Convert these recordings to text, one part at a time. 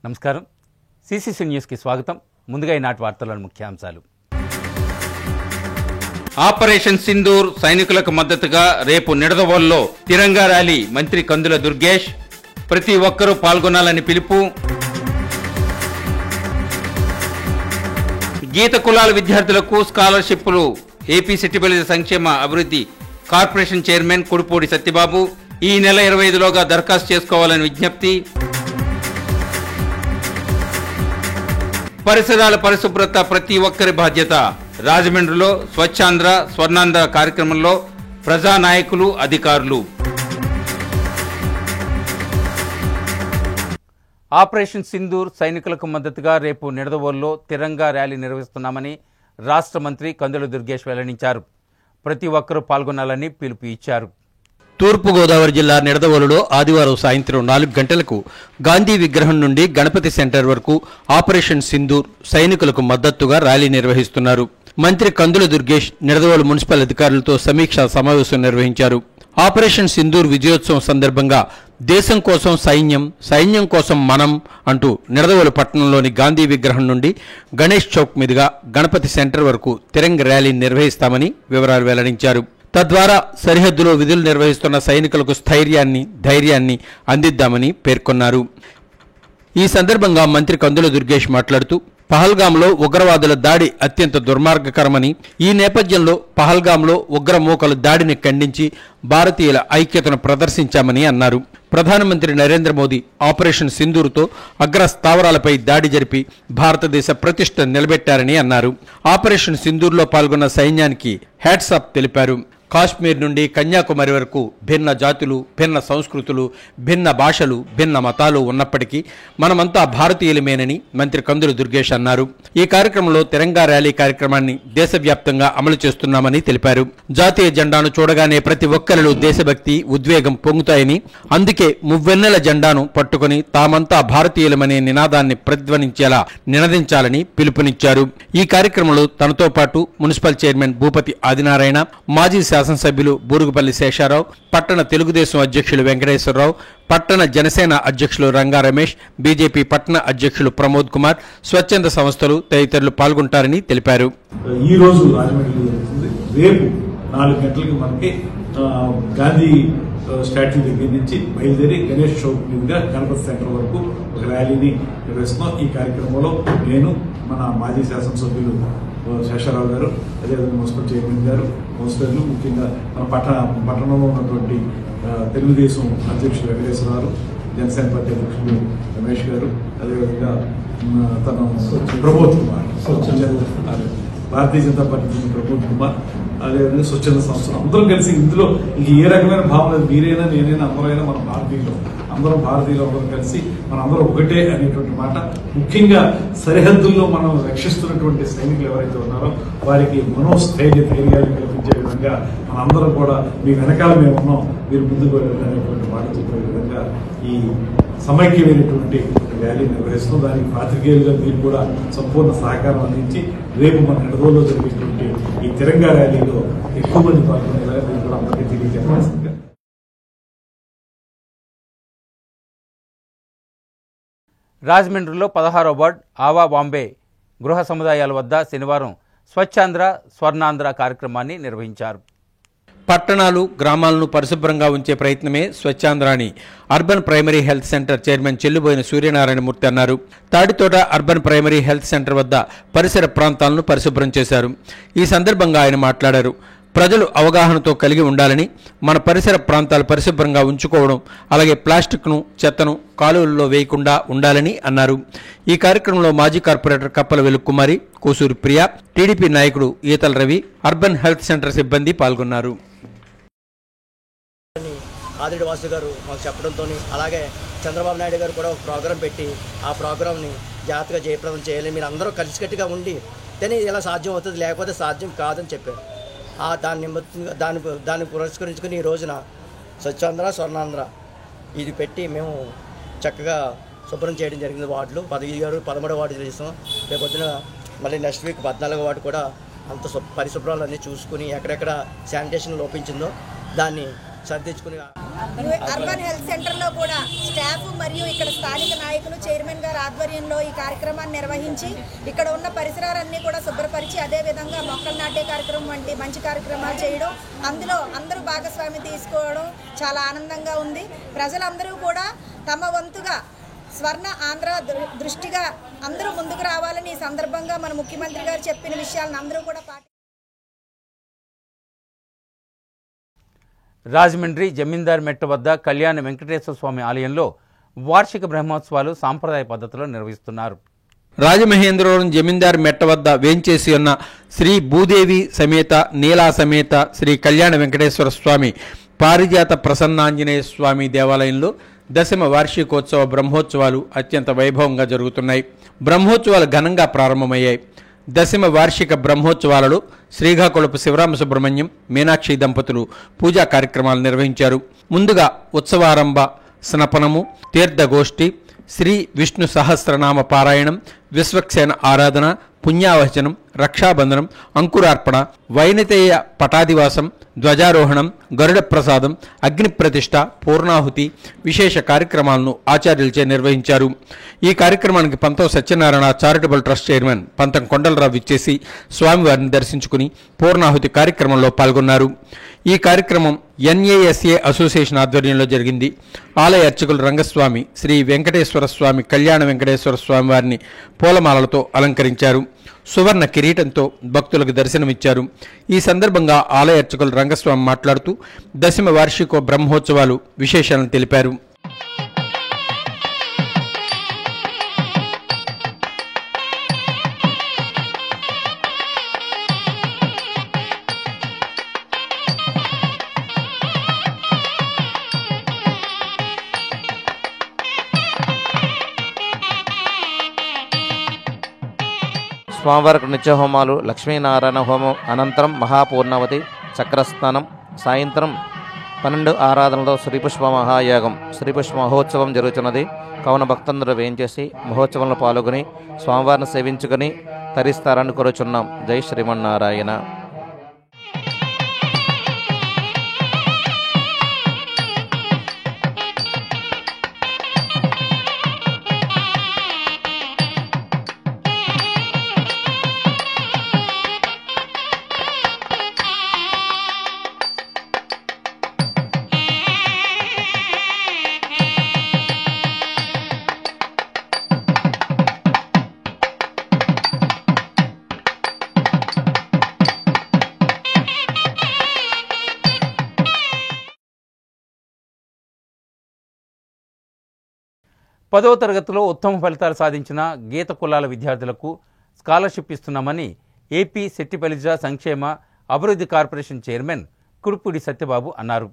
నమస్కారం. సిసిసి న్యూస్కి స్వాగతం. ముందుగా ఈనాటి వార్తల ముఖ్యాంశాలు. ఆపరేషన్ సింధూర్ సైనికులకు మద్దతుగా రేపు నిడదవోలులో తిరంగా ర్యాలీ. మంత్రి కందుల దుర్గేష్. ప్రతి ఒక్కరూ పాల్గొనాలని పిలుపు. గీత కులాల విద్యార్థులకు స్కాలర్షిప్లు. ఏపీ సిట్టిబలిత సంక్షేమ అభివృద్ధి కార్పొరేషన్ చైర్మన్ కుడిపూడి సత్యబాబు ఈ నెల 25లోగా దరఖాస్తు చేసుకోవాలని విజ్ఞప్తి. పరిసరాల పరిశుభ్రత ప్రతి ఒక్కరి బాధ్యత. రాజమండ్రిలో స్వచ్ఛాంధ్ర స్వర్ణాంధ్ర కార్యక్రమంలో ప్రజానాయకులు, అధికారులు. ఆపరేషన్ సింధూర్ సైనికులకు మద్దతుగా రేపు నిడదవోలులో తిరంగా ర్యాలీ నిర్వహిస్తున్నామని రాష్ట్ర మంత్రి కందుల దుర్గేష్ వెల్లడించారు. ప్రతి ఒక్కరూ పాల్గొనాలని పిలుపు ఇచ్చారు. తూర్పుగోదావరి జిల్లా నిడదవోలులో ఆదివారం సాయంత్రం 4 గంటలకు గాంధీ విగ్రహం నుండి గణపతి సెంటర్ వరకు ఆపరేషన్ సింధూర్ సైనికులకు మద్దతుగా ర్యాలీ నిర్వహిస్తున్నారు. మంత్రి కందుల దుర్గేష్ నిడదవోలు మున్సిపల్ అధికారులతో సమీక్షా సమావేశం నిర్వహించారు. ఆపరేషన్ సింధూర్ విజయోత్సవం సందర్భంగా దేశం కోసం సైన్యం, సైన్యం కోసం మనం అంటూ నిడదవోలు పట్టణంలోని గాంధీ విగ్రహం నుండి గణేష్ చౌక్ మీదుగా గణపతి సెంటర్ వరకు తిరంగ ర్యాలీ నిర్వహిస్తామని వివరాలు వెల్లడించారు. తద్వారా సరిహద్దులో విధులు నిర్వహిస్తున్న సైనికులకు స్థైర్యాన్ని, ధైర్యాన్ని అందిద్దామని పేర్కొన్నారు. ఈ సందర్భంగా మంత్రి కందుల దుర్గేష్ మాట్లాడుతూ పహల్గాంలో ఉగ్రవాదుల దాడి అత్యంత దుర్మార్గకరమని, ఈ నేపథ్యంలో పహల్గాంలో ఉగ్రమూకల దాడిని ఖండించి భారతీయుల ఐక్యతను ప్రదర్శించామని అన్నారు. ప్రధానమంత్రి నరేంద్ర మోదీ ఆపరేషన్ సింధూర్తో అగ్ర స్థావరాలపై దాడి జరిపి భారతదేశ ప్రతిష్ట నిలబెట్టారని అన్నారు. ఆపరేషన్ సింధూర్లో పాల్గొన్న సైన్యానికి హ్యాట్స్ ఆఫ్ తెలిపారు. కాశ్మీర్ నుండి కన్యాకుమారి వరకు భిన్న జాతులు, భిన్న సంస్కృతులు, భిన్న భాషలు, భిన్న మతాలు ఉన్నప్పటికీ మనమంతా భారతీయులమేనని మంత్రి కందుల దుర్గేష్ అన్నారు. ఈ కార్యక్రమంలో తిరంగా ర్యాలీ కార్యక్రమాన్ని దేశవ్యాప్తంగా అమలు చేస్తున్నామని తెలిపారు. జాతీయ జెండాను చూడగానే ప్రతి ఒక్కరిలో దేశభక్తి, ఉద్వేగం పొంగుతాయని, అందుకే మువ్వెన్నెల జెండాను పట్టుకుని తామంతా భారతీయులమనే నినాదాన్ని ప్రతిధ్వనించేలా నినదించాలని పిలుపునిచ్చారు. ఈ కార్యక్రమంలో తనతో పాటు మున్సిపల్ చైర్మన్ భూపతి ఆదినారాయణ, మాజీ శాసనసభ్యులు బూరుగుపల్లి శేషారావు, పట్టణ తెలుగుదేశం అధ్యక్షులు వెంకటేశ్వరరావు, పట్టణ జనసేన అధ్యక్షులు రంగా రమేష్, బీజేపీ పట్టణ అధ్యక్షులు ప్రమోద్ కుమార్, స్వచ్ఛంద సంస్థలు తదితరులు పాల్గొంటారని తెలిపారు. ఈ రోజు రాజమండ్రిలో జరుగుతుంది. రేపు 4 గంటలకు మనకి గాంధీ స్టాట్యూ దగ్గర నుంచి బయలుదేరి గణేష్ చౌక్ మీదుగా గణపతి సెంటర్ వరకు ఒక ర్యాలీని నిర్వహిస్తున్నాం. ఈ కార్యక్రమంలో నేను, మన మాజీ శాసనసభ్యులు శేషారావు గారు, అదేవిధంగా మున్సిపల్ చైర్మన్ గారు, కౌన్సిలర్లు, ముఖ్యంగా మన పట్టణంలో ఉన్నటువంటి తెలుగుదేశం అధ్యక్షులు వెంకటేశ్వరరావు, జనసేన పార్టీ అధ్యక్షులు రమేష్ గారు, అదేవిధంగా తన ప్రమోద్ కుమార్, భారతీయ జనతా పార్టీ ప్రమోద్ కుమార్, అదేవిధంగా స్వచ్ఛంద సంస్థలు అందరం కలిసి ఇందులో ఇంక ఏ రకమైన భావన, మీరైనా నేనైనా అందరైనా మన భారతీయులు, అందరం భారతీయులు అందరం కలిసి మనందరం ఒకటే అనేటువంటి మాట. ముఖ్యంగా సరిహద్దుల్లో మనం రక్షిస్తున్నటువంటి సైనికులు ఎవరైతే ఉన్నారో వారికి ధైర్యాలు కల్పించే విధంగా మనందరం కూడా మీ వెనకాల మేము ఉన్నాం, మీరు ముందుకు వెళ్ళండి అనేటువంటి మాట చెప్పే విధంగా ఈ సమైక్యమైనటువంటి ర్యాలీ నిర్వహిస్తాం. దానికి పాత్రికేయులుగా మీరు కూడా సంపూర్ణ సహకారం అందించి రేపు మన నిడదవోలులో జరిగేటువంటి ఈ తిరంగా ర్యాలీలో ఎక్కువ మంది పాల్గొనేలా మీరు కూడా అందరికీ తెలియజేయాల్సిందిగా. రాజమండ్రిలో 16వ వార్డ్ ఆవా బాంబే గృహ సముదాయాల వద్ద శనివారం స్వచ్ఛాంధ్ర స్వర్ణాంధ్ర కార్యక్రమాన్ని నిర్వహించారు. పట్టణాలు, గ్రామాలను పరిశుభ్రంగా ఉంచే ప్రయత్నమే స్వచ్ఛాంధ్ర అని urban primary health centre chairman Chelluboina Suryanarayanamurthy అన్నారు. Tadithota urban primary health centre వద్ద పరిసర ప్రాంతాలను పరిశుభ్రం చేశారు. ఈ సందర్భంగా ఆయన మాట్లాడారు. ప్రజలు అవగాహనతో కలిగి ఉండాలని, మన పరిసర ప్రాంతాలు పరిశుభ్రంగా ఉంచుకోవడం, అలాగే ప్లాస్టిక్ను, చెత్తను కాలువల్లో వేయకుండా ఉండాలని అన్నారు. ఈ కార్యక్రమంలో మాజీ కార్పొరేటర్ కప్పల వెలుక్కుమారి, కోసూరి ప్రియ, టీడీపీ నాయకుడు ఈతల రవి, అర్బన్ హెల్త్ సెంటర్ సిబ్బంది పాల్గొన్నారు. ఆదిరెడ్డి వాసు గారు మాకు చెప్పడంతో, అలాగే చంద్రబాబు నాయుడు గారు కూడా ఒక ప్రోగ్రాం పెట్టి ఆ ప్రోగ్రాంని జాగ్రత్తగా జయప్రదం చేయాలి, మీరు అందరూ కలిసికట్టుగా ఉండి కానీ ఇలా సాధ్యం అవుతుంది, లేకపోతే సాధ్యం కాదని చెప్పారు. దాన్ని పురస్కరించుకుని ఈ రోజున స్వచ్ఛాంధ్ర స్వర్ణాంధ్ర ఇది పెట్టి మేము చక్కగా శుభ్రం చేయడం జరిగింది. వార్డులు 17, 13 వార్డు చేస్తాం. రేపొద్దున మళ్ళీ నెక్స్ట్ వీక్ 14వ వార్డు కూడా అంత పరిశుభ్రాలన్నీ చూసుకుని ఎక్కడెక్కడ శానిటేషన్ లోపించిందో దాన్ని సర్దించుకుని అర్బన్ హెల్త్ సెంటర్లో కూడా స్టాఫ్ మరియు ఇక్కడ స్థానిక నాయకులు, చైర్మన్ గారు ఆధ్వర్యంలో ఈ కార్యక్రమాన్ని నిర్వహించి ఇక్కడ ఉన్న పరిసరాలన్నీ కూడా శుభ్రపరిచి అదేవిధంగా మొక్కలు నాటే కార్యక్రమం వంటి మంచి కార్యక్రమాలు చేయడం, అందులో అందరూ భాగస్వామి తీసుకోవడం చాలా ఆనందంగా ఉంది. ప్రజలందరూ కూడా తమ వంతుగా స్వర్ణ ఆంధ్ర దృష్టిగా అందరూ ముందుకు రావాలని ఈ సందర్భంగా మన ముఖ్యమంత్రి గారు చెప్పిన విషయాలను అందరూ కూడా రాజమండ్రి జమీందార్ మెట్ట వద్ద కళ్యాణ వెంకటేశ్వర స్వామి ఆలయంలో వార్షిక బ్రహ్మోత్సవాలు సాంప్రదాయ పద్ధతిలో నిర్వహిస్తున్నారు. రాజమహేంద్రవరం జమీందార్ మెట్ట వద్ద వేంచేసి ఉన్న శ్రీ భూదేవి సమేత నీలా సమేత శ్రీ కళ్యాణ వెంకటేశ్వర స్వామి పారిజాత ప్రసన్నాంజనేయ స్వామి దేవాలయంలో దశమ వార్షికోత్సవ బ్రహ్మోత్సవాలు అత్యంత వైభవంగా జరుగుతున్నాయి. బ్రహ్మోత్సవాలు ఘనంగా ప్రారంభమయ్యాయి. దశమ వార్షిక బ్రహ్మోత్సవాలలో శ్రీకాకుళపు శివరామ సుబ్రహ్మణ్యం, మీనాక్షి దంపతులు పూజా కార్యక్రమాలు నిర్వహించారు. ముందుగా ఉత్సవారంభ స్నపనము, తీర్థగోష్ఠి, శ్రీ విష్ణు సహస్రనామ పారాయణం, విశ్వక్సేన ఆరాధన, పుణ్యావచనం, రక్షాబంధనం, అంకురార్పణ, వైనతేయ పటాదివాసం, ధ్వజారోహణం, గరుడ ప్రసాదం, అగ్ని ప్రతిష్ఠ, పూర్ణాహుతి విశేష కార్యక్రమాలను ఆచార్యులచే నిర్వహించారు. ఈ కార్యక్రమానికి పంతం సత్యనారాయణ చారిటబుల్ ట్రస్ట్ చైర్మన్ పంతం కొండలరావు ఇచ్చేసి స్వామివారిని దర్శించుకుని పూర్ణాహుతి కార్యక్రమంలో పాల్గొన్నారు. ఈ కార్యక్రమం NASA అసోసియేషన్ ఆధ్వర్యంలో జరిగింది. ఆలయ అర్చకులు రంగస్వామి శ్రీ వెంకటేశ్వర స్వామి కళ్యాణ వెంకటేశ్వర స్వామి వారిని పూలమాలలతో అలంకరించారు. సువర్ణ కిరీటంతో భక్తులకు దర్శనమిచ్చారు. ఈ సందర్భంగా ఆలయ అర్చకులు రంగస్వామి మాట్లాడుతూ దశమ వార్షిక బ్రహ్మోత్సవాలు విశేషాలను తెలిపారు. స్వామివారికి నిత్య హోమాలు, లక్ష్మీనారాయణ హోమం అనంతరం మహాపూర్ణవతి చక్రస్నానం, సాయంత్రం 12 ఆరాధనలో శ్రీపుష్ప మహాయాగం, శ్రీపుష్ప మహోత్సవం జరుగుతున్నది. కావున భక్తులందరూ వేయించేసి మహోత్సవంలో పాల్గొని స్వామివారిని సేవించుకొని తరిస్తారని కోరుచున్నాం. జై శ్రీమన్నారాయణ. పదవ తరగతిలో ఉత్తమ ఫలితాలు సాధించిన గీత కులాల విద్యార్థులకు స్కాలర్షిప్ ఇస్తున్నామని ఏపీ సెట్టిపల్లిజ సంక్షేమ అభివృద్ధి కార్పొరేషన్ చైర్మన్ కుడుపూడి సత్యబాబు అన్నారు.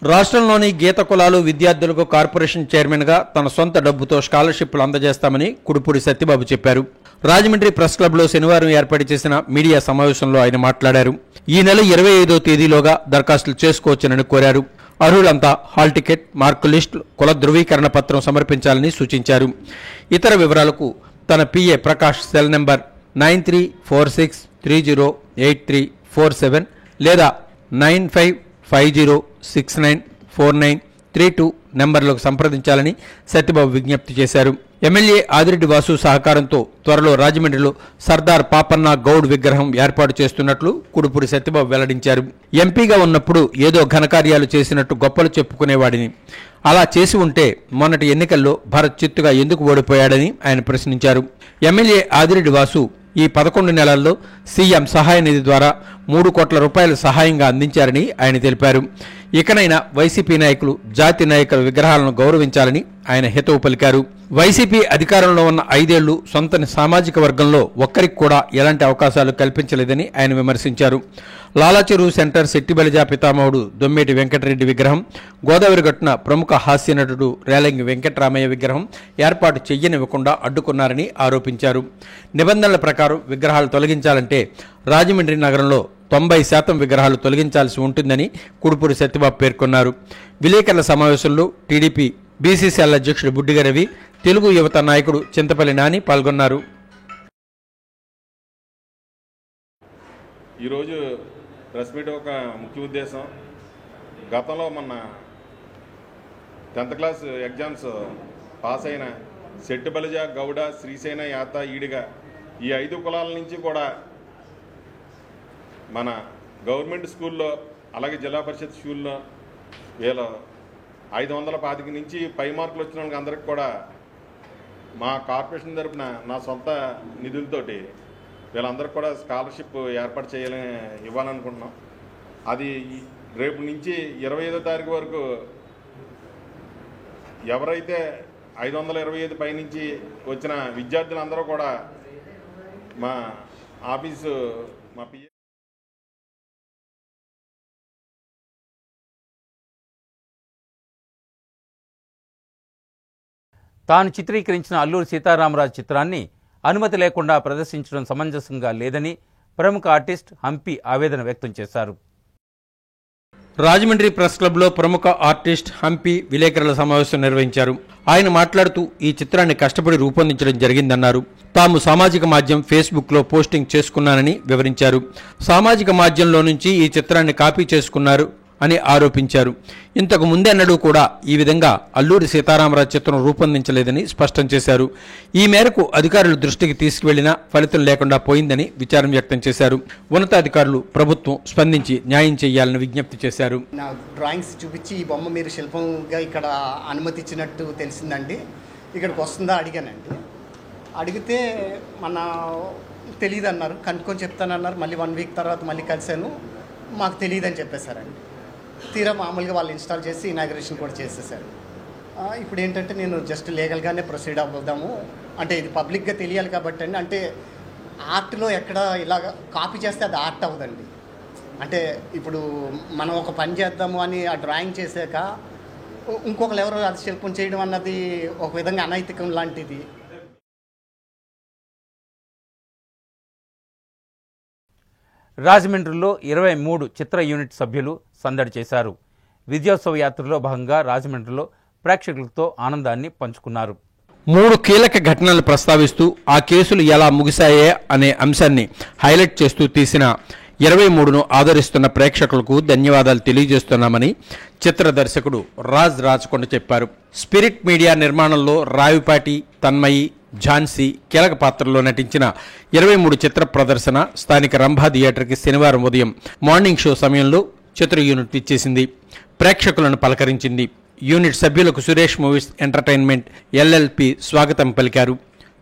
రాష్ట్రంలోని గీత కులాలు విద్యార్థులకు కార్పొరేషన్ చైర్మన్గా తన సొంత డబ్బుతో స్కాలర్షిప్లు అందజేస్తామని కుడుపూడి సత్యబాబు చెప్పారు. రాజమండ్రి ప్రెస్ క్లబ్లో శనివారం ఏర్పాటు చేసిన మీడియా సమావేశంలో ఆయన మాట్లాడారు. ఈ నెల 25వ తేదీలోగా దరఖాస్తులు చేసుకోవచ్చునని కోరారు. అర్హులంతా హాల్ టికెట్, మార్కు లిస్ట్, కుల ధృవీకరణ పత్రం సమర్పించాలని సూచించారు. ఇతర వివరాలకు తన PA ప్రకాష్ సెల్ నెంబర్ 9346308347 లేదా 9550694932 నెంబర్లకు సంప్రదించాలని సత్యబాబు విజ్ఞప్తి చేశారు. ఎమ్మెల్యే ఆదిరెడ్డి వాసు సహకారంతో త్వరలో రాజమండ్రిలో సర్దార్ పాపన్న గౌడ్ విగ్రహం ఏర్పాటు చేస్తున్నట్లు కుడుపూడి సత్యబాబు వెల్లడించారు. ఎంపీగా ఉన్నప్పుడు ఏదో ఘనకార్యాలు చేసినట్టు గొప్పలు చెప్పుకునేవాడిని. అలా చేసి ఉంటే మొన్నటి ఎన్నికల్లో భరత్ చిత్తుగా ఎందుకు ఓడిపోయాడని ఆయన ప్రశ్నించారు. ఎమ్మెల్యే ఆదిరెడ్డి వాసు ఈ 11 నెలల్లో సీఎం సహాయ నిధి ద్వారా 3 కోట్ల రూపాయల సహాయంగా అందించారని ఆయన తెలిపారు. ఇకనైనా వైసీపీ నాయకులు జాతి నాయకుల విగ్రహాలను గౌరవించాలని ఆయన హితవు పలికారు. వైసీపీ అధికారంలో ఉన్న 5 ఏళ్లు సొంత సామాజిక వర్గంలో ఒక్కరికి కూడా ఎలాంటి అవకాశాలు కల్పించలేదని ఆయన విమర్శించారు. లాలాచెరువు సెంటర్ సెట్టిబలిజా పితామహుడు దొమ్మేటి వెంకటరెడ్డి విగ్రహం, గోదావరి గట్టున ప్రముఖ హాస్య నటుడు రేలంగి వెంకటరామయ్య విగ్రహం ఏర్పాటు చెయ్యనివ్వకుండా అడ్డుకున్నారని ఆరోపించారు. నిబంధనల ప్రకారం విగ్రహాలు తొలగించాలంటే రాజమండ్రి నగరంలో 90% విగ్రహాలు తొలగించాల్సి ఉంటుందని కుడుపూడి సత్యబాబు పేర్కొన్నారు. విలేకరుల సమావేశంలో టీడీపీ బీసీసీఎల్ అధ్యక్షుడు బుడ్డిగ రవి, తెలుగు యువత నాయకుడు చింతపల్లి నాని పాల్గొన్నారు. ఈరోజు ప్రెస్ మీట్ ఒక ముఖ్య ఉద్దేశం, గతంలో మొన్న 10th క్లాస్ ఎగ్జామ్స్ పాస్ అయిన సెట్టుబలిజ, గౌడ, శ్రీసేన, యాత, ఈడిగ ఈ 5 కులాల నుంచి కూడా మన గవర్నమెంట్ స్కూల్లో అలాగే జిల్లా పరిషత్ స్కూల్లో వీళ్ళ 525 నుంచి పై మార్కులు వచ్చిన వాళ్ళకి అందరికి కూడా మా కార్పొరేషన్ తరఫున నా సొంత నిధులతోటి వీళ్ళందరికీ కూడా స్కాలర్షిప్ ఏర్పాటు ఇవ్వాలనుకుంటున్నాం. అది రేపు నుంచి 25వ తారీఖు వరకు ఎవరైతే 525 పైనుంచి వచ్చిన విద్యార్థులందరూ కూడా మా ఆఫీసు మా పిఏ తాను చిత్రీకరించిన అల్లూరి సీతారామరాజు చిత్రాన్ని అనుమతి లేకుండా ప్రదర్శించడం సమంజసంగా లేదని ప్రముఖ ఆర్టిస్ట్ హంపి ఆవేదన వ్యక్తం చేశారు. రాజమండ్రి ప్రెస్ క్లబ్లో ప్రముఖ ఆర్టిస్ట్ హంపి విలేకరుల సమావేశం నిర్వహించారు. ఆయన మాట్లాడుతూ ఈ చిత్రాన్ని కష్టపడి రూపొందించడం జరిగిందన్నారు. తాము సామాజిక మాధ్యమం ఫేస్బుక్లో పోస్టింగ్ చేసుకున్నానని వివరించారు. సామాజిక మాధ్యమంలో నుంచి ఈ చిత్రాన్ని కాపీ చేసుకున్నారు అని ఆరోపించారు. ఇంతకు ముందెన్నడూ కూడా ఈ విధంగా అల్లూరి సీతారామరాజు చిత్రం రూపొందించలేదని స్పష్టం చేశారు. ఈ మేరకు అధికారుల దృష్టికి తీసుకువెళ్లినా ఫలితం లేకుండా పోయిందని విచారం వ్యక్తం చేశారు. ఉన్నతాధికారులు ప్రభుత్వం స్పందించి న్యాయం చేయాలని విజ్ఞప్తి చేశారు. నా డ్రాయింగ్స్ చూపించి ఈ బొమ్మ మీరు శిల్పంగా ఇక్కడ అనుమతి ఇచ్చినట్టు తెలిసిందండి, ఇక్కడికి వస్తుందా అడిగానండి. అడిగితే మన తెలియదు అన్నారు, కనుక్కొని చెప్తానన్నారు. మళ్ళీ 1 వీక్ తర్వాత మళ్ళీ కలిశాను, మాకు తెలియదని చెప్పేశారండి. తీరా మామూలుగా వాళ్ళు ఇన్స్టాల్ చేసి ఇనాగ్రేషన్ కూడా చేసేసారు. ఇప్పుడు ఏంటంటే నేను జస్ట్ లీగల్గానే ప్రొసీడ్ అవ్వదాము, అంటే ఇది పబ్లిక్గా తెలియాలి కాబట్టి అండి. అంటే ఆర్ట్లో ఎక్కడ ఇలాగ కాపీ చేస్తే అది ఆర్ట్ అవ్వదండి. అంటే ఇప్పుడు మనం ఒక పని చేద్దాము అని ఆ డ్రాయింగ్ చేశాక ఇంకొకరు ఎవరో అది శిల్పం చేయడం అన్నది ఒక విధంగా అనైతికం లాంటిది. రాజమండ్రిలో 23 చిత్ర యూనిట్ సభ్యులు సందడి చేశారు. విజయోత్సవ యాత్రలో భాగంగా రాజమండ్రిలో ప్రేక్షకులతో ఆనందాన్ని పంచుకున్నారు. 3 కీలక ఘటనలు ప్రస్తావిస్తూ ఆ కేసులు ఎలా ముగిశాయే అనే అంశాన్ని హైలైట్ చేస్తూ తీసిన 23ను ఆదరిస్తున్న ప్రేక్షకులకు ధన్యవాదాలు తెలియజేస్తున్నామని చిత్ర దర్శకుడు రాజ్ రాచకొండ చెప్పారు. స్పిరిట్ మీడియా నిర్మాణంలో రావిపాటి, తన్మయి, ఝాన్సీ కీలక పాత్రలో నటించిన 23 చిత్ర ప్రదర్శన స్థానిక రంభా థియేటర్కి శనివారం ఉదయం మార్నింగ్ షో సమయంలో చిత్ర యూనిట్ ఇచ్చేసింది. ప్రేక్షకులను పలకరించింది. యూనిట్ సభ్యులకు సురేష్ మూవీస్ ఎంటర్టైన్మెంట్ ఎల్ఎల్పి స్వాగతం పలికారు.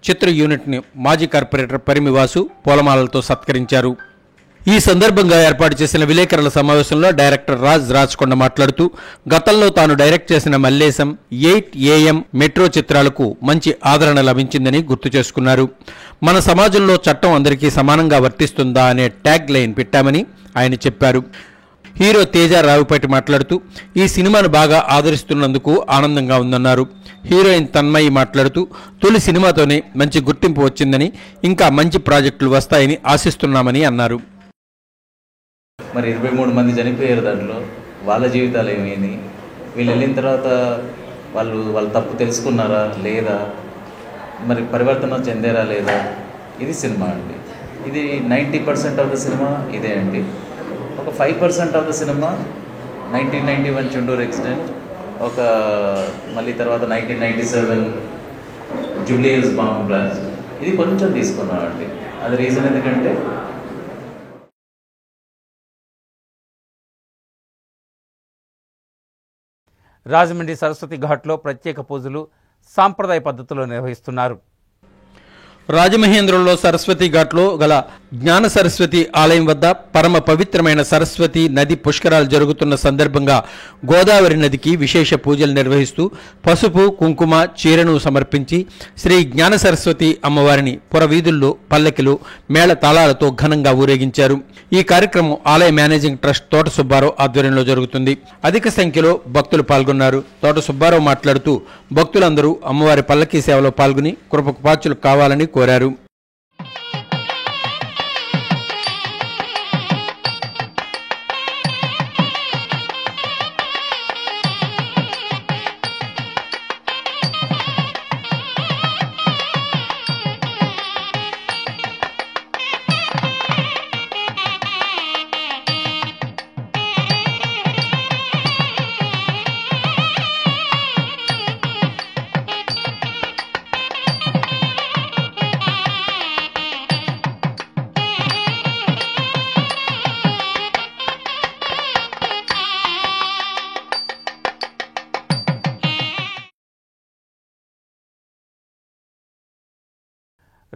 చిత్ర యూనిట్ని మాజీ కార్పొరేటర్ పరిమివాసు పూలమాలలతో సత్కరించారు. ఈ సందర్భంగా ఏర్పాటు చేసిన విలేకరుల సమావేశంలో డైరెక్టర్ రాజ్ రాచకొండ మాట్లాడుతూ గతంలో తాను డైరెక్ట్ చేసిన మల్లేశం, 8 AM మెట్రో చిత్రాలకు మంచి ఆదరణ లభించిందని గుర్తు చేసుకున్నారు. మన సమాజంలో చట్టం అందరికీ సమానంగా వర్తిస్తుందా అనే ట్యాగ్ లైన్ పెట్టామని ఆయన చెప్పారు. హీరో తేజ రావుపేట మాట్లాడుతూ ఈ సినిమాను బాగా ఆదరిస్తున్నందుకు ఆనందంగా ఉందన్నారు. హీరోయిన్ తన్మయి మాట్లాడుతూ తొలి సినిమాతోనే మంచి గుర్తింపు వచ్చిందని ఇంకా మంచి ప్రాజెక్టులు వస్తాయని ఆశిస్తున్నామని అన్నారు. మరి 23 మంది చనిపోయారు. దాంట్లో వాళ్ళ జీవితాలు ఏమైంది, వీళ్ళు వెళ్ళిన తర్వాత వాళ్ళ తప్పు తెలుసుకున్నారా లేదా, మరి పరివర్తన చెందారా లేదా, ఇది సినిమా అండి. ఇది 90% ఆఫ్ ద సినిమా ఇదే అండి. ఒక 5% of the cinema 1991 Chunduru accident, ఒక మళ్ళీ తర్వాత 1997 జూబ్లీ హిల్స్ బాంబ్ బ్లాస్ట్, ఇది కొంచెం తీసుకున్నామండి. అది రీజన్ ఎందుకంటే రాజమండ్రి సరస్వతి ఘాట్లో ప్రత్యేక పూజలు సాంప్రదాయ పద్ధతిలో నిర్వహిస్తున్నారు. రాజమహేంద్రంలో సరస్వతి ఘాట్లో గల జ్ఞాన సరస్వతి ఆలయం వద్ద పరమ పవిత్రమైన సరస్వతి నది పుష్కరాలు జరుగుతున్న సందర్భంగా గోదావరి నదికి విశేష పూజలు నిర్వహిస్తూ పసుపు, కుంకుమ, చీరను సమర్పించి శ్రీ జ్ఞాన సరస్వతి అమ్మవారిని పురవీధుల్లో పల్లకిలో మేళ తాళాలతో ఘనంగా ఊరేగించారు. ఈ కార్యక్రమం ఆలయ మేనేజింగ్ ట్రస్ట్ తోట సుబ్బారావు ఆధ్వర్యంలో జరుగుతుంది. అధిక సంఖ్యలో భక్తులు పాల్గొన్నారు. తోట సుబ్బారావు మాట్లాడుతూ భక్తులందరూ అమ్మవారి పల్లకీ సేవలో పాల్గొని కృపకు పాత్రులు కావాలని కోరారు.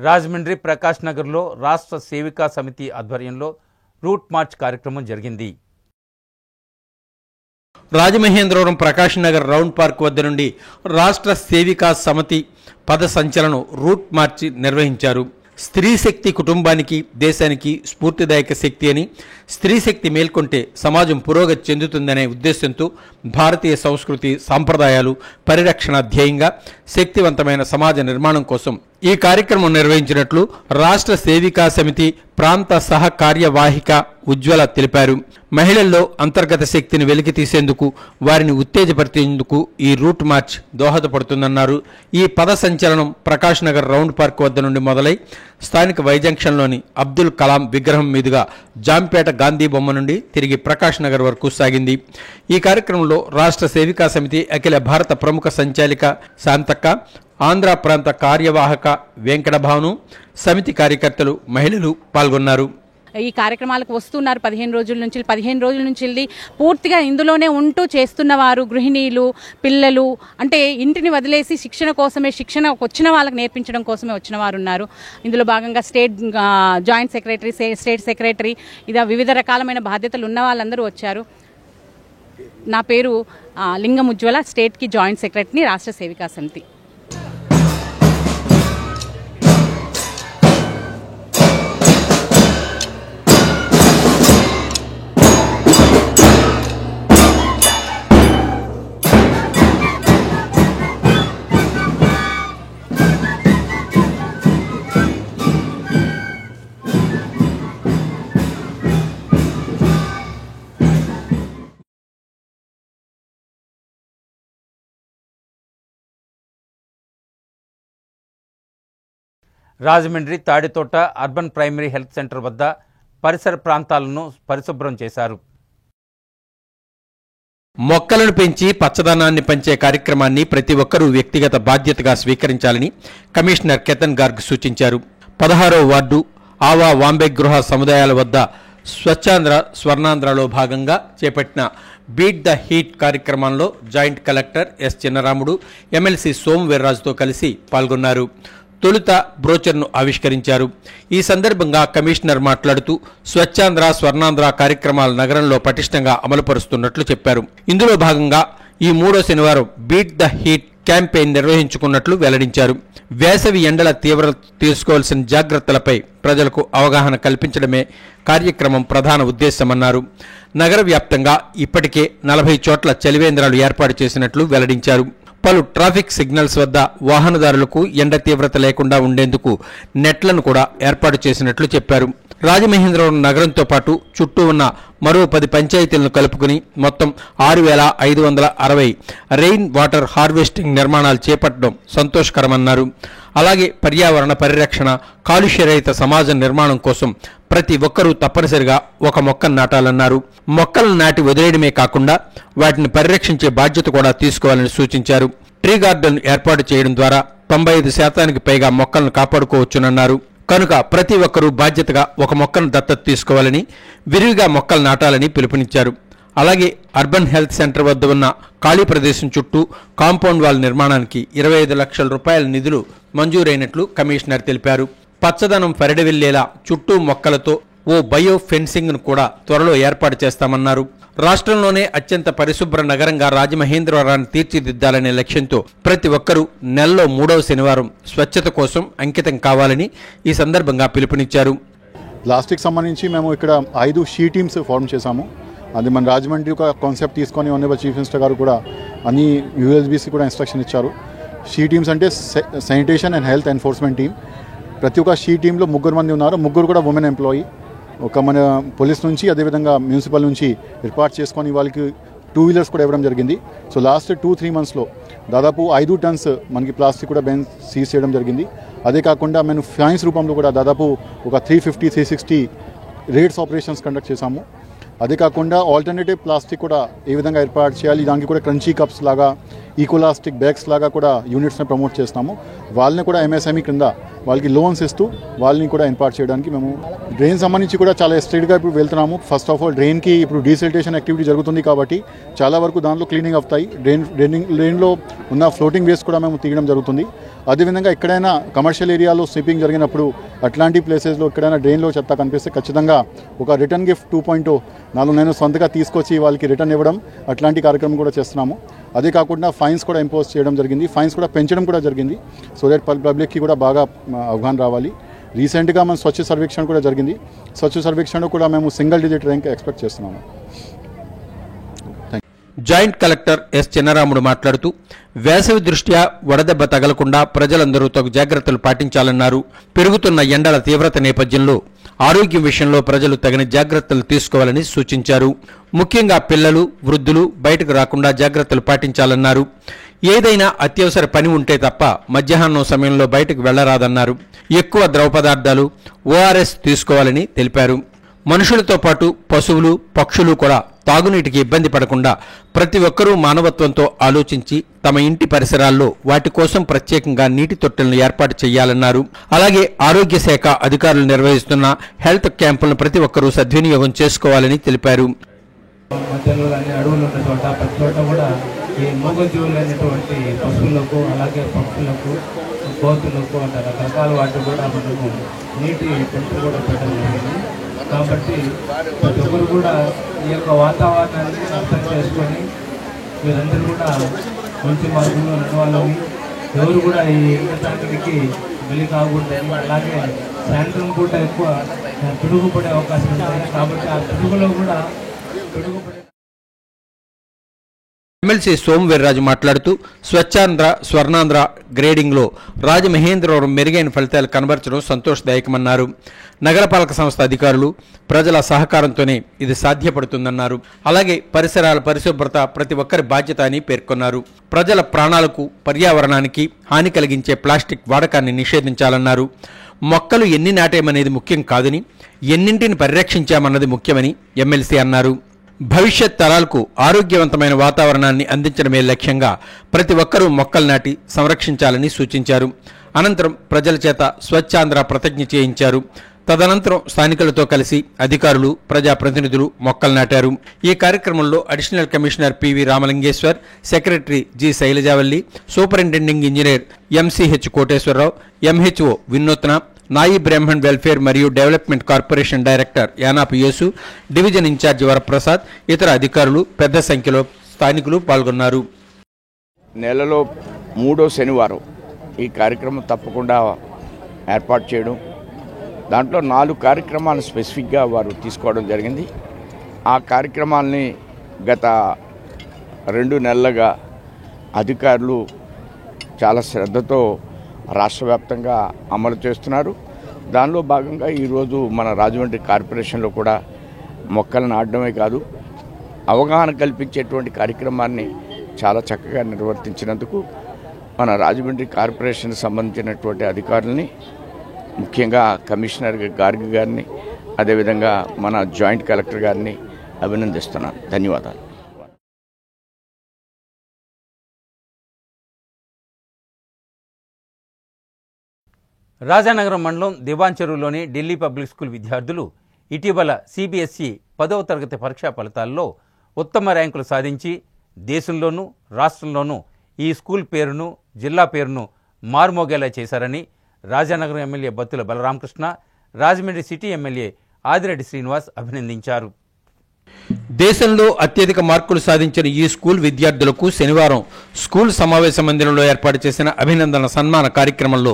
రాజమండ్రి ప్రకాష్ నగర్లో రాష్ట్ర సేవికా సమితి ఆధ్వర్యంలో రూట్ మార్చ్ కార్యక్రమం జరిగింది. రాజమహేంద్రవరం ప్రకాష్ నగర్ రౌండ్ పార్క్ వద్ద నుండి రాష్ట్ర సేవికా సమితి పద సంచలనం రూట్ మార్చి నిర్వహించారు. స్త్రీ శక్తి కుటుంబానికి దేశానికి స్ఫూర్తిదాయక శక్తి అని, స్త్రీ శక్తి మేల్కొంటే సమాజం పురోగతి చెందుతుందనే ఉద్దేశంతో భారతీయ సంస్కృతి సాంప్రదాయాలు పరిరక్షణ ధ్యేయంగా శక్తివంతమైన సమాజ నిర్మాణం కోసం ఈ కార్యక్రమం నిర్వహించినట్లు రాష్ట్ర సేవికా సమితి ప్రాంత సహ కార్యవాహిక ఉజ్వల తెలిపారు. మహిళల్లో అంతర్గత శక్తిని వెలికి తీసేందుకు, వారిని ఉత్తేజపరిచేందుకు ఈ రూట్ మార్చ్ దోహదపడుతుందన్నారు. ఈ పద సంచలనం ప్రకాష్ నగర్ రౌండ్ పార్క్ వద్ద నుండి మొదలై స్థానిక వైజంక్షన్లోని అబ్దుల్ కలాం విగ్రహం మీదుగా జాంపేట గాంధీ బొమ్మ నుండి తిరిగి ప్రకాష్ నగర్ వరకు సాగింది. ఈ కార్యక్రమంలో రాష్ట్ర సేవికా సమితి అఖిల భారత ప్రముఖ సంచాలిక శాంతక్క, ఆంధ్ర ప్రాంత కార్యవాహక వెంకటభాను, సమితి కార్యకర్తలు, మహిళలు పాల్గొన్నారు. ఈ కార్యక్రమాలకు వస్తున్నారు. 15 రోజుల నుంచి పూర్తిగా ఇందులోనే ఉంటూ చేస్తున్నవారు గృహిణీలు, పిల్లలు, అంటే ఇంటిని వదిలేసి శిక్షణ వచ్చిన వాళ్ళకి నేర్పించడం కోసమే వచ్చిన వారు ఉన్నారు. ఇందులో భాగంగా state joint secretary, state secretary, ఇలా వివిధ రకాలమైన బాధ్యతలు ఉన్న వాళ్ళందరూ వచ్చారు. నా పేరు లింగం ఉజ్వల, స్టేట్కి జాయింట్ సెక్రటరీని, రాష్ట్ర సేవికా సమితి. Rajahmundry Tadithota urban primary health centre వద్ద పరిసర ప్రాంతాలను పరిశుభ్రం చేశారు. మొక్కలను పెంచి పచ్చదనాన్ని పంచే కార్యక్రమాన్ని ప్రతి ఒక్కరూ వ్యక్తిగత బాధ్యతగా స్వీకరించాలని కమిషనర్ కేతన్ గార్గ్ సూచించారు. 16వ వార్డు ఆవా వాంబే గృహ సముదాయాల వద్ద స్వచ్ఛాంధ్ర స్వర్ణాంధ్రలో భాగంగా చేపట్టిన బీట్ ద హీట్ కార్యక్రమంలో joint collector S Chinnaramudu, MLC Somu వీర్రాజుతో కలిసి పాల్గొన్నారు. తొలుత బ్రోచర్ను ఆవిష్కరించారు. ఈ సందర్భంగా కమిషనర్ మాట్లాడుతూ స్వచ్ఛాంధ్ర స్వర్ణాంధ్ర కార్యక్రమాలు నగరంలో పటిష్టంగా అమలుపరుస్తున్నట్లు చెప్పారు. ఇందులో భాగంగా ఈ 3వ శనివారం బీట్ ద హీట్ క్యాంపెయిన్ నిర్వహించుకున్నట్లు వెల్లడించారు. వేసవి ఎండల తీవ్రత తీసుకోవాల్సిన జాగ్రత్తలపై ప్రజలకు అవగాహన కల్పించడమే కార్యక్రమం ప్రధాన ఉద్దేశమన్నారు. నగర వ్యాప్తంగా ఇప్పటికే 40 చోట్ల చలివేంద్రాలు ఏర్పాటు చేసినట్లు వెల్లడించారు. పలు ట్రాఫిక్ సిగ్నల్స్ వద్ద వాహనదారులకు ఎండ తీవ్రత లేకుండా ఉండేందుకు నెట్లను కూడా ఏర్పాటు చేసినట్లు చెప్పారు. రాజమహేంద్రవరం నగరంతో పాటు చుట్టూ ఉన్న మరో 10 పంచాయతీలను కలుపుకుని మొత్తం 6,560 రెయిన్ వాటర్ హార్వెస్టింగ్ నిర్మాణాలు చేపట్టడం సంతోషకరమన్నారు. అలాగే పర్యావరణ పరిరక్షణ, కాలుష్యరహిత సమాజం నిర్మాణం కోసం ప్రతి ఒక్కరూ తప్పనిసరిగా ఒక మొక్కను నాటాలన్నారు. మొక్కలను నాటి వదిలేయడమే కాకుండా వాటిని పరిరక్షించే బాధ్యత కూడా తీసుకోవాలని సూచించారు. ట్రీ గార్డెన్ ఏర్పాటు చేయడం ద్వారా 95% పైగా మొక్కలను కాపాడుకోవచ్చునన్నారు. కనుక ప్రతి ఒక్కరూ బాధ్యతగా ఒక మొక్కను దత్తత తీసుకోవాలని, విరివిగా మొక్కలు నాటాలని పిలుపునిచ్చారు. అలాగే అర్బన్ హెల్త్ సెంటర్ వద్ద ఉన్న ఖాళీ ప్రదేశం చుట్టూ కాంపౌండ్ వాల్ నిర్మాణానికి 25 లక్షల రూపాయల నిధులు మంజూరైనట్లు కమిషనర్ తెలిపారు. పచ్చదనం పరిడవిల్లేలా చుట్టూ మొక్కలతో ఓ బయో ఫెన్సింగ్ ను కూడా త్వరలో ఏర్పాటు చేస్తామన్నారు. రాష్ట్రంలోనే అత్యంత పరిశుభ్ర నగరంగా రాజమహేంద్రవరాన్ని తీర్చిదిద్దాలనే లక్ష్యంతో ప్రతి ఒక్కరూ నెలలో 3వ శనివారం స్వచ్ఛత కోసం అంకితం కావాలని ఈ సందర్భంగా పిలుపునిచ్చారు. ప్లాస్టిక్ సంబంధించి మేము ఇక్కడ 5 షీ టీమ్స్ ఫార్మ్ చేశాము. అది మన రాజమండ్రి ఒక కాన్సెప్ట్ తీసుకొని ఆనరబుల్ చీఫ్ మినిస్టర్ గారు కూడా అన్ని యూఎల్బీసీ కూడా ఇన్స్ట్రక్షన్ ఇచ్చారు. షీ టీమ్స్ అంటే sanitation and health enforcement team. ప్రతి ఒక్క షీ టీంలో 3 మంది ఉన్నారు. 3 కూడా ఉమెన్ ఎంప్లాయీ. ఒక మన పోలీస్ నుంచి, అదేవిధంగా మున్సిపల్ నుంచి ఏర్పాటు చేసుకొని వాళ్ళకి 2 వీలర్స్ కూడా ఇవ్వడం జరిగింది. సో లాస్ట్ 2-3 మంత్స్లో దాదాపు 5 టన్స్ మనకి ప్లాస్టిక్ కూడా బ్యాన్ సీజ్ చేయడం జరిగింది. అదే కాకుండా మేము ఫైన్స్ రూపంలో కూడా దాదాపు ఒక 350-360 రేడ్స్ ఆపరేషన్స్ కండక్ట్ చేశాము. అదే కాకుండా ఆల్టర్నేటివ్ ప్లాస్టిక్ కూడా ఏ విధంగా ఏర్పాటు చేయాలి, దానికి కూడా క్రంచీ కప్స్ లాగా, ఈకోలాస్టిక్ బ్యాగ్స్ లాగా కూడా యూనిట్స్ని ప్రమోట్ చేస్తాము. వాళ్ళని కూడా ఎంఎస్ఎంఈ కింద వాళ్ళకి లోన్స్ ఇస్తూ వాళ్ళని కూడా ఏర్పాటు చేయడానికి మేము డ్రైన్ సంబంధించి కూడా చాలా స్ట్రిక్ట్గా ఇప్పుడు వెళ్తున్నాము. ఫస్ట్ ఆఫ్ ఆల్ డ్రైన్కి ఇప్పుడు డీసిల్టేషన్ యాక్టివిటీ జరుగుతుంది కాబట్టి చాలా వరకు దాంట్లో క్లీనింగ్ అవుతాయి. డ్రైన్లో ఉన్న ఫ్లోటింగ్ వేస్ట్ కూడా మేము తీయడం జరుగుతుంది. అదేవిధంగా ఎక్కడైనా కమర్షియల్ ఏరియాలో స్వీపింగ్ జరిగినప్పుడు అట్లాంటి ప్లేసెస్లో ఎక్కడైనా డ్రైన్లో చెత్త కనిపిస్తే ఖచ్చితంగా ఒక రిటర్న్ గిఫ్ట్ 2.0 నేను సొంతగా తీసుకొచ్చి వాళ్ళకి రిటర్న్ ఇవ్వడం అట్లాంటి కార్యక్రమం కూడా చేస్తున్నాము. అదే కాకుండా ఫైన్స్ కూడా ఇంపోజ్ చేయడం జరిగింది, ఫైన్స్ కూడా పెంచడం కూడా జరిగింది. సో దట్ పబ్లిక్కి కూడా బాగా అవగాహన రావాలి. రీసెంట్గా మన స్వచ్ఛ సర్వేక్షణ కూడా జరిగింది. స్వచ్ఛ సర్వేక్షణ కూడా మేము సింగిల్ డిజిట్ ర్యాంక్ ఎక్స్పెక్ట్ చేస్తున్నాము. జాయింట్ కలెక్టర్ ఎస్ చిన్నరాముడు మాట్లాడుతూ వేసవి దృష్ట్యా వడదెబ్బ తగలకుండా ప్రజలందరూ తగు జాగ్రత్తలు పాటించాలన్నారు. పెరుగుతున్న ఎండల తీవ్రత నేపథ్యంలో ఆరోగ్యం విషయంలో ప్రజలు తగిన జాగ్రత్తలు తీసుకోవాలని సూచించారు. ముఖ్యంగా పిల్లలు, వృద్ధులు బయటకు రాకుండా జాగ్రత్తలు పాటించాలన్నారు. ఏదైనా అత్యవసర పని ఉంటే తప్ప మధ్యాహ్నం సమయంలో బయటకు వెళ్లరాదన్నారు. ఎక్కువ ద్రవ పదార్థాలు, ఓఆర్ఎస్ తీసుకోవాలని తెలిపారు. మనుషులతో పాటు పశువులు, పక్షులు కూడా తాగునీటికి ఇబ్బంది పడకుండా ప్రతి ఒక్కరూ మానవత్వంతో ఆలోచించి తమ ఇంటి పరిసరాల్లో వాటి కోసం ప్రత్యేకంగా నీటి తొట్టెలను ఏర్పాటు చేయాలన్నారు. అలాగే ఆరోగ్య శాఖ అధికారులు నిర్వహిస్తున్న హెల్త్ క్యాంపులను ప్రతి ఒక్కరూ సద్వినియోగం చేసుకోవాలని తెలిపారు. మధ్యలో కానీ అడవులు ఉన్న చోట ప్రతి చోట కూడా ఈ మూగజీవులైనటువంటి పశువులకు, అలాగే పక్షులకు, కోతులకు అంటే రకరకాల వాటికి కూడా మనము నీటి టెంపర్ కూడా పెట్టడం జరిగింది. కాబట్టి ప్రతి ఒక్కరు కూడా ఈ యొక్క వాతావరణాన్ని అర్థం చేసుకొని మీరందరూ కూడా మంచి మార్గంలో నడవాలని, ఎవరు కూడా ఈ ఎండటానికి బలి కాకూడదని, అలాగే సాయంత్రం పూట ఎక్కువ పిడుగు పడే అవకాశం ఉంటుంది. కాబట్టి ఆ పిడుగులో కూడా పిడుగుపడే ఎమ్మెల్సీ సోమవీర్రాజు మాట్లాడుతూ స్వచ్ఛాంధ్ర, స్వర్ణాంధ్ర గ్రేడింగ్లో రాజమహేంద్రవరం మెరుగైన ఫలితాలు కనబరచడం సంతోషదాయకమన్నారు. నగరపాలక సంస్థ అధికారులు, ప్రజల సహకారంతోనే ఇది సాధ్యపడుతుందన్నారు. అలాగే పరిసరాల పరిశుభ్రత ప్రతి ఒక్కరి బాధ్యత అని పేర్కొన్నారు. ప్రజల ప్రాణాలకు, పర్యావరణానికి హాని కలిగించే ప్లాస్టిక్ వాడకాన్ని నిషేధించాలన్నారు. మొక్కలు ఎన్ని నాటేమనేది ముఖ్యం కాదని, ఎన్నింటిని పరిరక్షించామన్నది ముఖ్యమని ఎమ్మెల్సీ అన్నారు. భవిష్యత్ తరాలకు ఆరోగ్యవంతమైన వాతావరణాన్ని అందించడమే లక్ష్యంగా ప్రతి ఒక్కరూ మొక్కలు నాటి సంరక్షించాలని సూచించారు. అనంతరం ప్రజల చేత స్వచ్ఛాంధ్ర ప్రతిజ్ఞ చేయించారు. తదనంతరం స్థానికులతో కలిసి అధికారులు, ప్రజాప్రతినిధులు మొక్కలు నాటారు. ఈ కార్యక్రమంలో additional commissioner PV Ramalingeswar, secretary G Sailajavalli, superintending engineer MCh Koteswararao, MHO వినూత్న, నాయి బ్రాహ్మణ్ వెల్ఫేర్ మరియు డెవలప్మెంట్ కార్పొరేషన్ డైరెక్టర్ యానాపు యేసు, డివిజన్ ఇన్ఛార్జి వరప్రసాద్, ఇతర అధికారులు పెద్ద సంఖ్యలో స్థానికులు పాల్గొన్నారు. నెలలో 3వ శనివారం ఈ కార్యక్రమం తప్పకుండా ఏర్పాటు చేయడం, దాంట్లో 4 కార్యక్రమాలను స్పెసిఫిక్గా వారు తీసుకోవడం జరిగింది. ఆ కార్యక్రమాలని గత 2 నెలలుగా అధికారులు చాలా శ్రద్ధతో రాష్ట్ర వ్యాప్తంగా అమలు చేస్తున్నారు. దానిలో భాగంగా ఈరోజు మన రాజమండ్రి కార్పొరేషన్లో కూడా మొక్కలు నాటడమే కాదు, అవగాహన కల్పించేటువంటి కార్యక్రమాన్ని చాలా చక్కగా నిర్వర్తించినందుకు మన రాజమండ్రి కార్పొరేషన్కి సంబంధించినటువంటి అధికారులని, ముఖ్యంగా కమిషనర్ గార్గి గారిని, అదేవిధంగా మన జాయింట్ కలెక్టర్ గారిని అభినందిస్తున్నాను. ధన్యవాదాలు. రాజానగరం మండలం దివాంచెరువులోని ఢిల్లీ పబ్లిక్ స్కూల్ విద్యార్థులు ఇటీవల సిబిఎస్ఈ 10వ తరగతి పరీక్షా ఫలితాల్లో ఉత్తమ ర్యాంకులు సాధించి దేశంలోనూ రాష్ట్రంలోనూ ఈ స్కూల్ పేరును, జిల్లా పేరును మారుమోగేలా చేశారని Rajanagaram MLA Battula Balaramakrishna, Rajahmundry city MLA Adireddy Srinivas అభినందించారు. దేశంలో అత్యధిక మార్కులు సాధించిన ఈ స్కూల్ విద్యార్థులకు శనివారం స్కూల్ సమావేశ మందిరంలో ఏర్పాటు చేసిన అభినందన సన్మాన కార్యక్రమంలో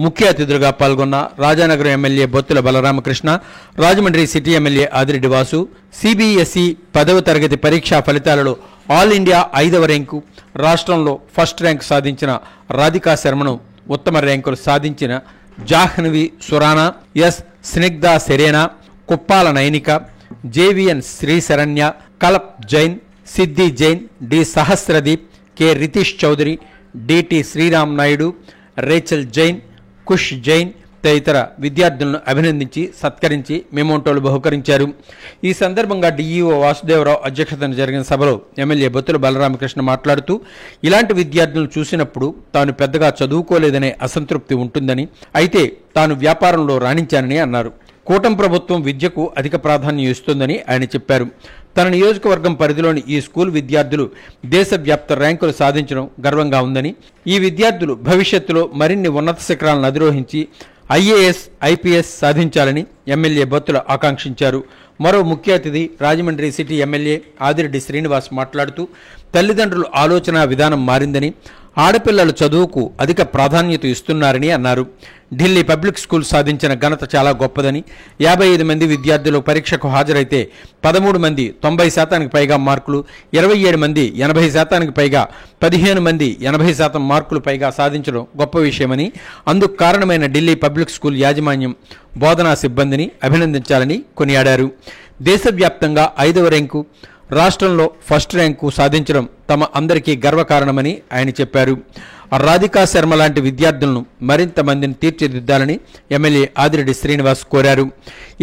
ముఖ్య అతిథులుగా పాల్గొన్న Rajanagaram MLA Bottula Balaramakrishna, Rajahmundry city MLA Adireddy Vasu, CBSE 10వ తరగతి పరీక్షా ఫలితాలలో ఆల్ ఇండియా 5వ ర్యాంకు, రాష్ట్రంలో ఫస్ట్ ర్యాంకు సాధించిన రాధికా శర్మను, ఉత్తమ ర్యాంకులు సాధించిన Jahnavi Surana, S Snigdha Serena, Kuppala Nainika, JVN Srisharanya, Kalap Jain, Siddhi Jain, D Sahasradeep, K Ritesh Chaudhary, DT Sriram Naidu, Rachel Jain, Kush Jain తదితర విద్యార్థులను అభినందించి సత్కరించి మెమోంటోలు బహుకరించారు. ఈ సందర్భంగా డిఈఓ వాసుదేవరావు అధ్యక్షతన జరిగిన సభలో ఎమ్మెల్యే బొత్తుల బలరామకృష్ణ మాట్లాడుతూ ఇలాంటి విద్యార్థులను చూసినప్పుడు తాను పెద్దగా చదువుకోలేదనే అసంతృప్తి ఉంటుందని, అయితే తాను వ్యాపారంలో రాణించానని అన్నారు. కూటమి ప్రభుత్వం విద్యకు అధిక ప్రాధాన్యం ఇస్తుందని ఆయన చెప్పారు. తన నియోజకవర్గం పరిధిలోని ఈ స్కూల్ విద్యార్థులు దేశవ్యాప్త ర్యాంకులు సాధించడం గర్వంగా ఉందని, ఈ విద్యార్థులు భవిష్యత్తులో మరిన్ని ఉన్నత శిఖరాలను అధిరోహించి ఐఏఎస్, ఐపీఎస్ సాధించాలని ఎమ్మెల్యే బత్తుల ఆకాంక్షించారు. మరో ముఖ్య అతిథి రాజమండ్రి సిటీ ఎమ్మెల్యే ఆదిరెడ్డి శ్రీనివాస్ మాట్లాడుతూ తల్లిదండ్రుల ఆలోచన విధానం మారిందని, ఆడపిల్లల చదువుకు అధిక ప్రాధాన్యత ఇస్తున్నారని అన్నారు. ఢిల్లీ పబ్లిక్ స్కూల్ సాధించిన ఘనత చాలా గొప్పదని, 55 మంది విద్యార్థులు పరీక్షకు హాజరైతే 13 మంది 90% పైగా మార్కులు, 27 మంది 80% పైగా, 15 మంది 80% మార్కులు పైగా సాధించడం గొప్ప విషయమని, అందుకు కారణమైన ఢిల్లీ పబ్లిక్ స్కూల్ యాజమాన్యం, బోధనా సిబ్బందిని అభినందించాలని కొనియాడారు. దేశవ్యాప్తంగా 5వ ర్యాంకు, రాష్ట్రంలో ఫస్ట్ ర్యాంకు సాధించడం తమ అందరికీ గర్వకారణమని ఆయన చెప్పారు. రాధికా శర్మ లాంటి విద్యార్థులను మరింత మందిని తీర్చిదిద్దాలని ఎమ్మెల్యే ఆదిరెడ్డి శ్రీనివాస్ కోరారు.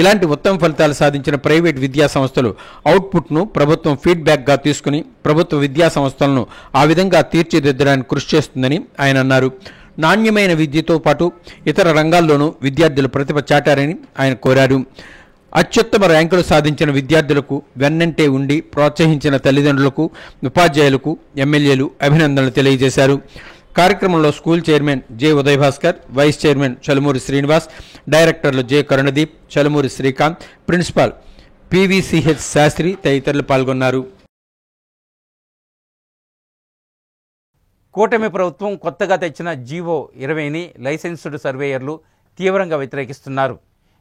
ఇలాంటి ఉత్తమ ఫలితాలు సాధించిన ప్రైవేట్ విద్యా సంస్థలు అవుట్పుట్ను ప్రభుత్వం ఫీడ్బ్యాక్గా తీసుకుని ప్రభుత్వ విద్యా సంస్థలను ఆ విధంగా తీర్చిదిద్దడానికి కృషి చేస్తుందని ఆయన అన్నారు. నాణ్యమైన విద్యతో పాటు ఇతర రంగాల్లోనూ విద్యార్థులు ప్రతిభ చాటారని ఆయన కోరారు. అత్యుత్తమ ర్యాంకులు సాధించిన విద్యార్థులకు వెన్నంటే ఉండి ప్రోత్సహించిన తల్లిదండ్రులకు, ఉపాధ్యాయులకు ఎమ్మెల్యేలు అభినందనలు తెలియజేశారు. కార్యక్రమంలో school chairman J Udayabhaskar, vice chairman Chalumuri Srinivas, డైరెక్టర్లు J Karunadeep, Chalumuri Srikanth, principal PVCH Sastri తదితరులు పాల్గొన్నారు. కూటమి ప్రభుత్వం కొత్తగా తెచ్చిన జీవో 20ని లైసెన్స్డ్ సర్వేయర్లు తీవ్రంగా వ్యతిరేకిస్తున్నారు.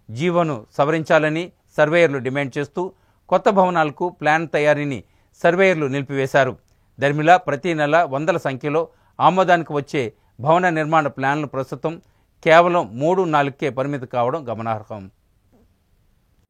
జీవోను సవరించాలని సర్వేయర్లు డిమాండ్ చేస్తూ కొత్త భవనాలకు ప్లాన్ తయారీని సర్వేయర్లు నిలిపివేశారు. దర్మిలా ప్రతి నెల వందల సంఖ్యలో ఆమోదానికి వచ్చే భవన నిర్మాణ ప్లాన్లు ప్రస్తుతం కేవలం 3-4కే పరిమితి కావడం గమనార్హం.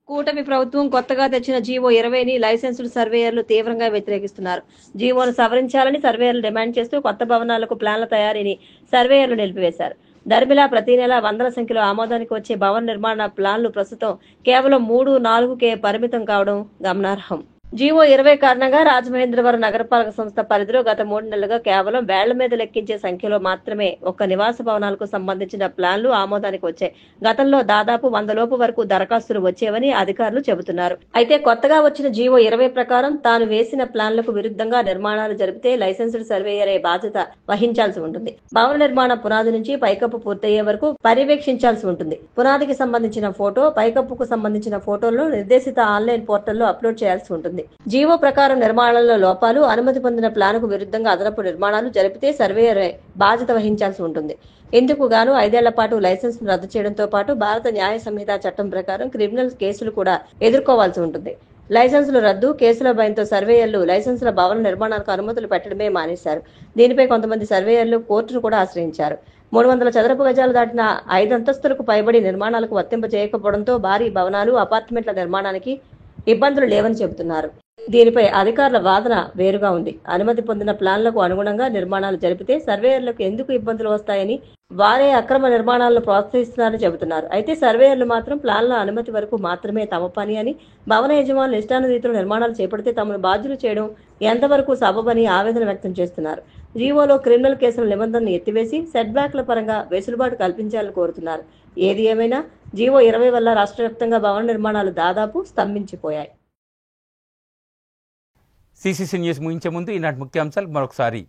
కూటమి ప్రభుత్వం కొత్తగా తెచ్చిన జీవో 20ని లైసెన్స్డ్ సర్వేయర్లు తీవ్రంగా వ్యతిరేకిస్తున్నారు. జీవోను సవరించాలని సర్వేయర్లు డిమాండ్ చేస్తూ కొత్త భవనాలకు ప్లాన్ల తయారీని సర్వేయర్లు నిలిపివేశారు. దర్మిలా ప్రతి నెల వందల సంఖ్యలో ఆమోదానికి వచ్చే భవన నిర్మాణ ప్లాన్లు ప్రస్తుతం కేవలం 3-4కే పరిమితం కావడం గమనార్హం. జీవో 20 కారణంగా రాజమహేంద్రవరం నగరపాలక సంస్థ పరిధిలో గత 3 నెలలుగా కేవలం వేళ్ల మీద లెక్కించే సంఖ్యలో మాత్రమే ఒక్క నివాస భవనాలకు సంబంధించిన ప్లాన్లు ఆమోదానికి వచ్చాయి. గతంలో దాదాపు 100 లోపు వరకు దరఖాస్తులు వచ్చేవని అధికారులు చెబుతున్నారు. అయితే కొత్తగా వచ్చిన జీవో 20 ప్రకారం తాను వేసిన ప్లాన్లకు విరుద్ధంగా నిర్మాణాలు జరిపితే లైసెన్స్డ్ సర్వేయర్ బాధ్యత వహించాల్సి ఉంటుంది. భవన నిర్మాణ పునాది నుంచి పైకప్పు పూర్తయ్యే వరకు పర్యవేక్షించాల్సి ఉంటుంది. పునాదికి సంబంధించిన ఫోటో, పైకప్పుకు సంబంధించిన ఫోటోలను నిర్దేశిత ఆన్లైన్ పోర్టల్లో అప్లోడ్ చేయాల్సి ఉంటుంది. జీవో ప్రకారం నిర్మాణంలో లోపాలు, అనుమతి పొందిన ప్లాన్కు విరుద్ధంగా అదనపు నిర్మాణాలు జరిపితే సర్వేయర్ బాధ్యత వహించాల్సి ఉంటుంది. ఇందుకు గాను 5 ఏళ్ల పాటు లైసెన్స్ రద్దు చేయడంతో పాటు భారత న్యాయ సంహిత చట్టం ప్రకారం క్రిమినల్ కేసులు కూడా ఎదుర్కోవాల్సి ఉంటుంది. లైసెన్సుల రద్దు కేసుల భయంతో సర్వేయర్లు లైసెన్సుల భవన నిర్మాణాలకు అనుమతులు పెట్టడమే మానేశారు. దీనిపై కొంతమంది సర్వేయర్లు కోర్టును కూడా ఆశ్రయించారు. 300 చదరపు గజాలు దాటిన 5 అంతస్తులకు పైబడి నిర్మాణాలకు వర్తింపజేయకపోవడంతో భారీ భవనాలు, అపార్ట్మెంట్ల నిర్మాణానికి ఇబ్బందులు లేవని చెబుతున్నారు. దీనిపై అధికారుల వాదన వేరుగా ఉంది. అనుమతి పొందిన ప్లాన్లకు అనుగుణంగా నిర్మాణాలు జరిపితే సర్వేయర్లకు ఎందుకు ఇబ్బందులు వస్తాయని, వారే అక్రమ నిర్మాణాలను ప్రోత్సహిస్తున్నారని చెబుతున్నారు. అయితే సర్వేయర్లు మాత్రం ప్లాన్ల అనుమతి వరకు మాత్రమే తమ పని అని, భవన యజమానులు ఇష్టాన రీతిలో నిర్మాణాలు చేపడితే తమను బాధ్యులు చేయడం ఎంతవరకు సబబని ఆవేదన వ్యక్తం చేస్తున్నారు. జీవోలో క్రిమినల్ కేసుల నిబంధనను ఎత్తివేసి సెట్ బ్యాక్ల పరంగా వెసులుబాటు కల్పించాలని కోరుతున్నారు. ఏది ఏమైనా జీవో 20 వల్ల రాష్ట్ర వ్యాప్తంగా భవన నిర్మాణాలు దాదాపు స్తంభించిపోయాయి. సిసిసి న్యూస్ ముగించే ముందు ఈనాటి ముఖ్యాంశాలు మరొకసారి.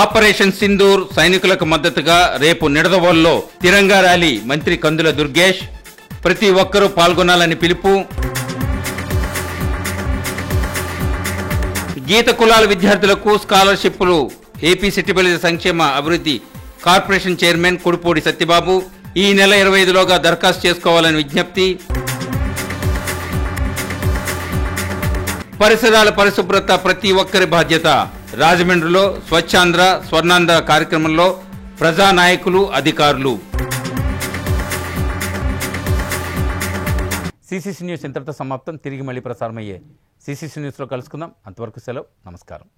ఆపరేషన్ సింధూర్ సైనికులకు మద్దతుగా రేపు నిడదవోలులో తిరంగా ర్యాలీ మంత్రి కందుల దుర్గేష్. ప్రతి ఒక్కరూ పాల్గొనాలని పిలుపు. గీత కులాల విద్యార్థులకు స్కాలర్షిప్లు ఏపీ సిట్టిబలిత సంక్షేమ అభివృద్ధి కార్పొరేషన్ చైర్మన్ కుడిపూడి సత్యబాబు. ఈ నెల 25లోగా దరఖాస్తు చేసుకోవాలని విజ్ఞప్తి. పరిసరాల పరిశుభ్రత ప్రతి ఒక్కరి బాధ్యత. రాజమండ్రిలో స్వచ్ఛాంధ్ర స్వర్ణాంధ్ర కార్యక్రమంలో ప్రజానాయకులు, అధికారులు. సిసిసి న్యూస్ ఇంతటితో సమాప్తం. తిరిగి మళ్ళీ ప్రసారమయ్యే సిసిసి న్యూస్లో కలుసుకుందాం. అంతవరకు సెలవు. నమస్కారం.